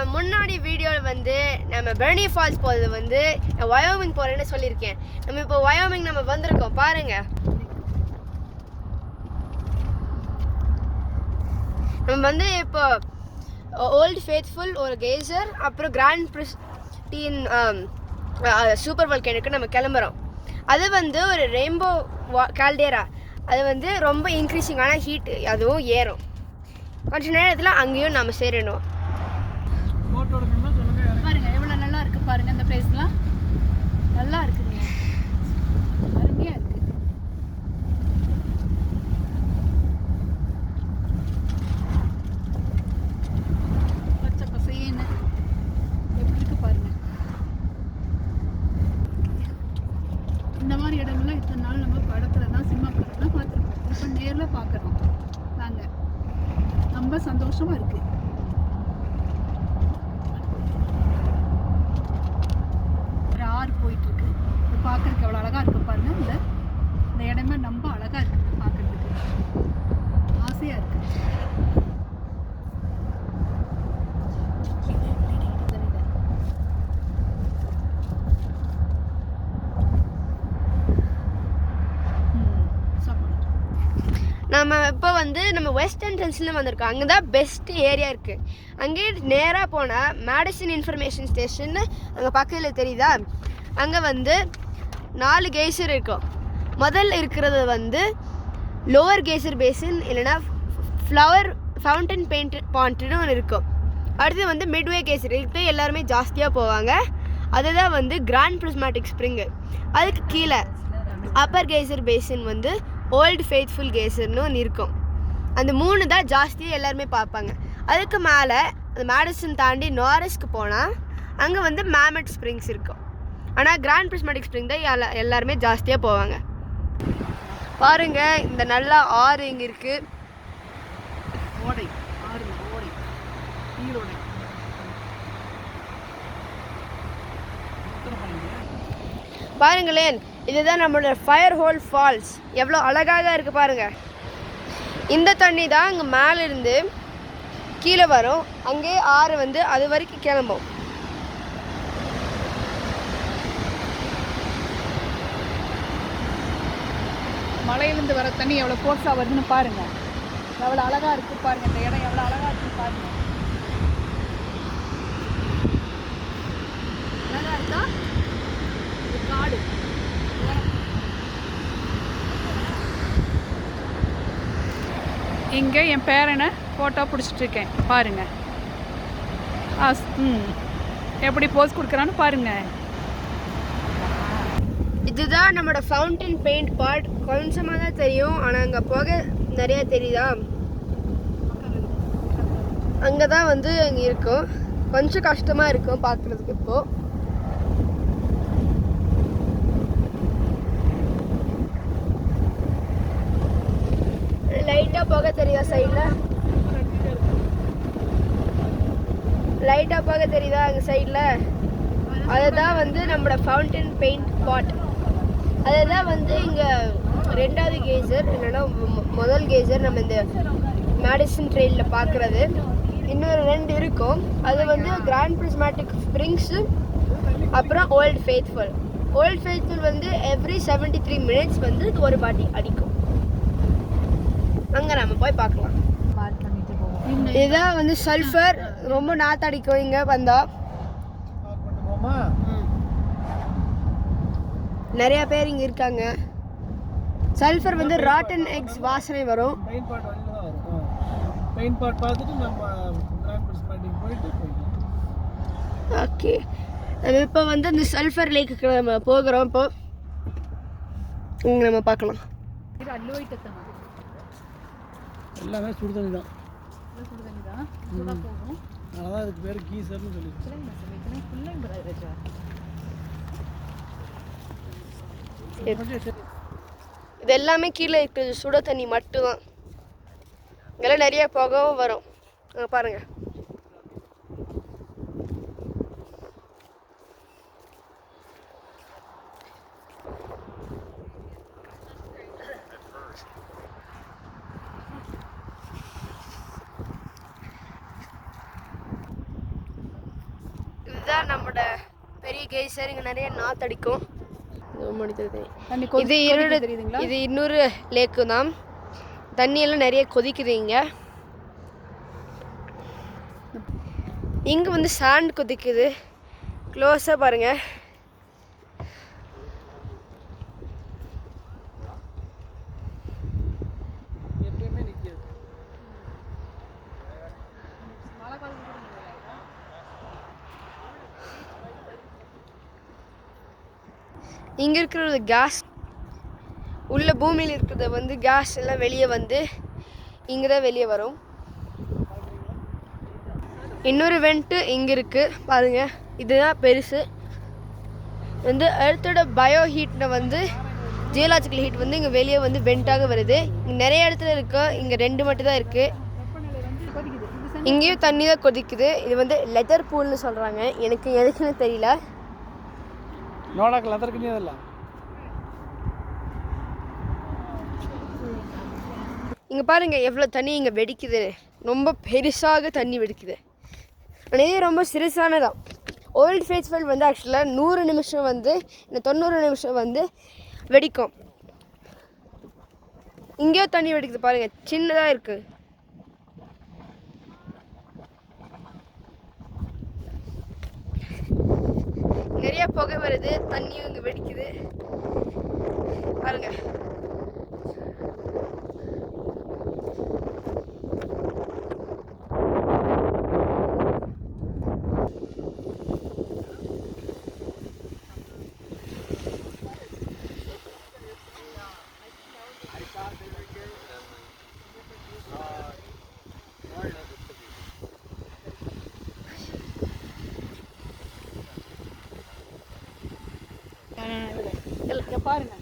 நம்ம முன்னாடி வீடியோவில் வந்து நம்ம பெர்னி ஃபால்ஸ் போகிறது வந்து நான் வயோமிங் போகிறேன்னு சொல்லியிருக்கேன். நம்ம இப்போ வயோமிங் நம்ம வந்திருக்கோம் பாருங்கள். நம்ம வந்து இப்போ ஓல்டு ஃபேத்ஃபுல் ஒரு கெய்சர் அப்புறம் கிராண்ட் பிரிஸ்டீன் சூப்பர் வால்கேனோக்கு நம்ம கிளம்புறோம். அது வந்து ஒரு ரெயின்போ கால்டேரா. அது வந்து ரொம்ப இன்க்ரீஸிங்கான ஹீட், அதுவும் ஏறும். கொஞ்ச நேரத்தில் அங்கேயும் நம்ம சேரணும். பாருங்க எவ்வளோ நல்லா இருக்கு பாருங்க. இந்த பிளேஸ்லாம் நல்லா இருக்குதுங்க, அருமையாக இருக்கு. பச்சை பசேன்னு எப்படி இருக்கு பாருங்க. இந்த மாதிரி இடங்கள்லாம் இத்தனை நாள் நம்ம படத்துல தான் சினிமா படத்துலாம் பார்த்துருக்கோம். இப்போ நேரில் பார்க்குறோம் நாங்கள். ரொம்ப சந்தோஷமா இருக்கு. ஆறு போயிட்டு இருக்கு. பார்க்கறதுக்கு எவ்வளோ அழகா இருக்கு பாருங்க. இந்த இடமே ரொம்ப அழகா இருக்கு பார்க்கறதுக்கு, ஆசையா இருக்கு. நம்ம இப்போ வந்து நம்ம வெஸ்ட் என்ட்ரன்ஸில் வந்திருக்கோம். அங்கே தான் பெஸ்ட் ஏரியா இருக்குது. அங்கே நேராக போனால் மேடிசன் இன்ஃபர்மேஷன் ஸ்டேஷன் அங்கே பக்கத்தில் தெரியுதா? அங்கே வந்து 4 கெய்சர் இருக்கும். முதல்ல இருக்கிறது வந்து லோவர் கெய்சர் பேசின், இல்லைனா ஃப்ளவர் ஃபவுண்டன் பாண்ட்னு ஒன்று இருக்கும். அடுத்து வந்து மிட்வே கெய்சர், இதுக்கு எல்லாருமே ஜாஸ்தியாக போவாங்க. அதுதான் வந்து கிராண்ட் பிரிஸ்மேட்டிக் ஸ்ப்ரிங்கு. அதுக்கு கீழே அப்பர் கெய்சர் பேசின் வந்து ஓல்டு ஃபேத்ஃபுல் கெய்சர்னு ஒன்று இருக்கும். அந்த 3 தான் ஜாஸ்தியாக எல்லாருமே பார்ப்பாங்க. அதுக்கு மேலே அந்த மேடிசன் தாண்டி நாரஸ்க்கு போனால் அங்கே வந்து மேமட் ஸ்ப்ரிங்ஸ் இருக்கும். ஆனால் கிராண்ட் பிரிஸ்மேட்டிக் ஸ்ப்ரிங் தான் எல்லாருமே ஜாஸ்தியாக போவாங்க. பாருங்கள், இந்த நல்லா ஆறு இங்கே இருக்குது. ஓடை ஆறு, ஓடை, நீரோடை. பாருங்களேன், இதுதான் நம்மளோட ஃபயர் ஹோல் ஃபால்ஸ். எவ்வளோ அழகாக இருக்குது பாருங்கள். இந்த தண்ணி தான் அங்கே மேலேருந்து கீழே வரும். அங்கே ஆறு வந்து அது வரைக்கும் கிளம்பும். மலையிலேருந்து வர தண்ணி எவ்வளோ ஃபோர்ஸாக வருதுன்னு பாருங்க. எவ்வளோ அழகாக இருக்குது பாருங்க. இந்த இடம் எவ்வளோ அழகாக இருக்குன்னு பாருங்க. அழகாக இருக்கா? காடு. இங்கே என் பேரனை ஃபோட்டோ பிடிச்சிட்டு இருக்கேன் பாருங்க. எப்படி போஸ் கொடுக்குறான்னு பாருங்க. இதுதான் நம்மளோட ஃபவுண்டன் பெயிண்ட் பார்ட். கொஞ்சமாக தான் தெரியும், ஆனால் அங்கே போக நிறையா தெரியுதா? அங்கே தான் வந்து அங்கே இருக்கும். கொஞ்சம் கஷ்டமாக இருக்கும் பார்க்குறதுக்கு. இப்போது லைட்டாக போக தெரியுதா? சைடில் லைட்டாக போக தெரியுதா? அங்கே சைடில் அதுதான் வந்து நம்மளோட ஃபவுண்டன் பெயிண்ட் பாட். அதுதான் வந்து இங்கே 2வது கெய்சர், இல்லைன்னா முதல் கெய்சர் நம்ம இந்த மேடிசன் ட்ரெயினில் பார்க்குறது. இன்னொரு 2 இருக்கும். அது வந்து கிராண்ட் பிரிஸ்மேட்டிக் ஸ்ப்ரிங்ஸு, அப்புறம் ஓல்டு ஃபேத்ஃபுல். ஓல்டு ஃபேத்ஃபுல் வந்து எவ்ரி 73 மினிட்ஸ் வந்து ஒரு பாட்டி அடிக்கும். அங்கே நம்ம போய் பார்க்கலாம். இதுதான் வந்து சல்ஃபர், ரொம்ப நாத்தடிக்கும் இங்கே வந்தால். நிறைய பேர் இங்கே இருக்காங்க. சல்ஃபர் வந்து ராட்டன் எக்ஸ் வாசனை வரும். ஓகே, நம்ம இப்போ வந்து அந்த சல்ஃபர் லேக்குக்கு நம்ம போகிறோம். இப்போ இங்கே நம்ம பார்க்கலாம். எல்லாமே சுடுதண்ணி தான். சுடுதண்ணி தான் போகும். அதனால தான் அதுக்கு பேர் கீசர்னு சொல்லி. இது எல்லாமே கீழே இருக்குது, சுட தண்ணி மட்டும்தான். இதெல்லாம் நிறைய புகவும் வரும். பாருங்கள். இதுதான் நம்மளோட பெரிய கெய்சர். இங்கே நிறைய நாத்தடிக்கும். தண்ணி இது தெரியுதுங்களா? இது இன்னொரு லேக்கு தான். தண்ணியெல்லாம் நிறைய கொதிக்குது இங்கே. இங்கே வந்து சாண்ட் கொதிக்குது. க்ளோஸாக பாருங்கள். எப்பயுமே நிற்கிது. இங்கே இருக்கிறது கேஸ். உள்ள பூமியில் இருக்கிறத வந்து கேஸ் எல்லாம் வெளியே வந்து இங்கே தான் வெளியே வரும். இன்னொரு வெண்ட்டு இங்கே இருக்குது பாருங்கள். இதுதான் பெருசு. வந்து எர்த்தோட பயோ ஹீட்டில் வந்து ஜியோலாஜிக்கல் ஹீட் வந்து இங்கே வெளியே வந்து வெண்ட்டாக வருது. இங்கே நிறைய இடத்துல இருக்கு. இங்கே 2 மட்டும் தான் இருக்குது. இங்கேயும் தண்ணி தான் கொதிக்குது. இது வந்து லெதர் பூல்னு சொல்கிறாங்க. எனக்கு எதுக்குன்னு தெரியல. ನೋಡಕ್ಕೆ ಲದರ್ ಕಿನಿಯದಲ್ಲ. இங்கே பாருங்கள் எவ்வளோ தண்ணி இங்கே வெடிக்குது. ரொம்ப பெருசாக தண்ணி வெடிக்குது. ஆனால் இது ரொம்ப சிறுசானதான். ஓல்டு ஃபேஸ்வெல் வந்து ஆக்சுவலாக 100 நிமிஷம் வந்து இந்த 90 நிமிஷம் வந்து வெடிக்கும். இங்கேயோ தண்ணி வெடிக்குது பாருங்கள். சின்னதாக இருக்குது. நிறைய புகை வருது. தண்ணியும் இங்கே வெடிக்குது பாருங்க. பாருங்க